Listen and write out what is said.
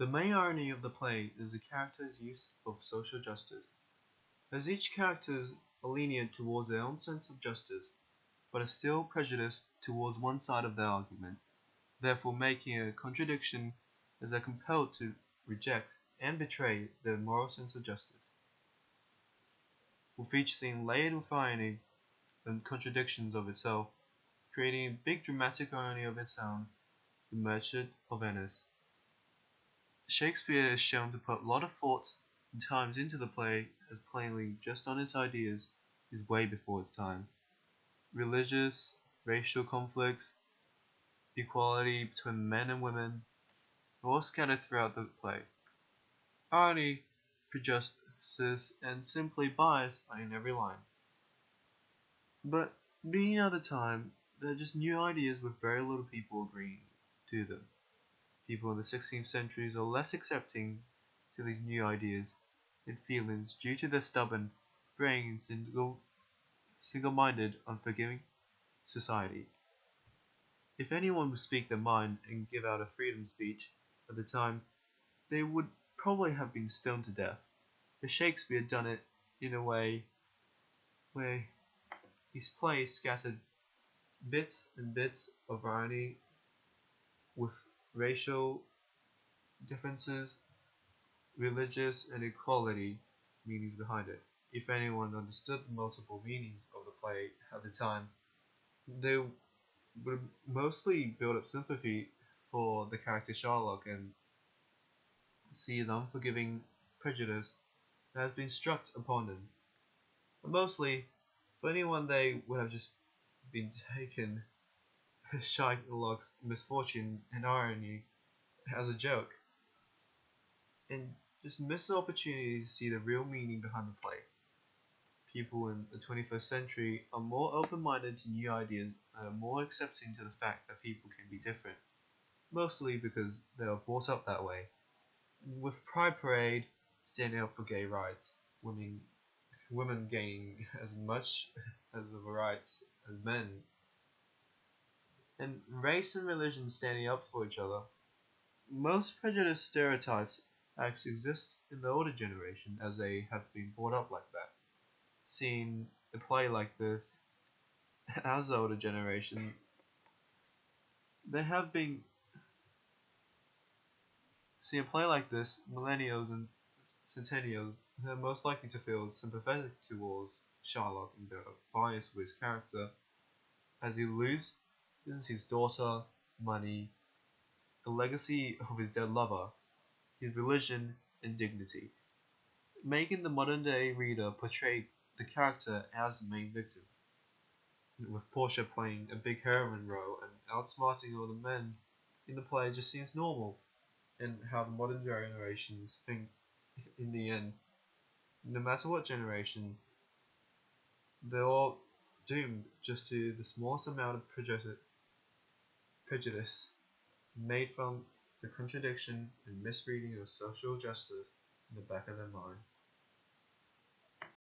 The main irony of the play is the character's use of social justice, as each character are lenient towards their own sense of justice, but are still prejudiced towards one side of their argument, therefore making a contradiction as they are compelled to reject and betray their moral sense of justice, with each scene layered with irony and contradictions of itself, creating a big dramatic irony of its own, the Merchant of Venice. Shakespeare is shown to put a lot of thoughts and times into the play, as plainly just on its ideas is way before its time. Religious, racial conflicts, equality between men and women, are all scattered throughout the play. Irony, prejudice, and simply bias are in every line. But being at the time, they're just new ideas with very little people agreeing to them. People in the 16th centuries are less accepting to these new ideas and feelings due to their stubborn, braying, and single-minded, unforgiving society. If anyone would speak their mind and give out a freedom speech at the time, they would probably have been stoned to death. But Shakespeare had done it in a way where his play scattered bits and bits of irony with racial differences, religious, and equality meanings behind it. If anyone understood the multiple meanings of the play at the time, they would mostly build up sympathy for the character Sherlock and see the unforgiving prejudice that has been struck upon them. But mostly, for anyone, they would have just been taken Shylock's misfortune and irony as a joke, and just miss the opportunity to see the real meaning behind the play. People in the 21st century are more open-minded to new ideas and are more accepting to the fact that people can be different, mostly because they are brought up that way. With Pride Parade standing up for gay rights, women gaining as much as the rights as men, and race and religion standing up for each other. Most prejudice stereotypes actually exist in the older generation, as they have been brought up like that. Seeing a play like this as the older generation, they have been seeing a play like this, millennials and centennials are most likely to feel sympathetic towards Sherlock and are biased with his character, as he loses his daughter, money, the legacy of his dead lover, his religion, and dignity, making the modern day reader portray the character as the main victim, with Portia playing a big heroine role and outsmarting all the men in the play just seems normal, and how the modern generations think in the end, no matter what generation, they're all doomed just to the smallest amount of prejudice made from the contradiction and misreading of social justice in the back of their mind.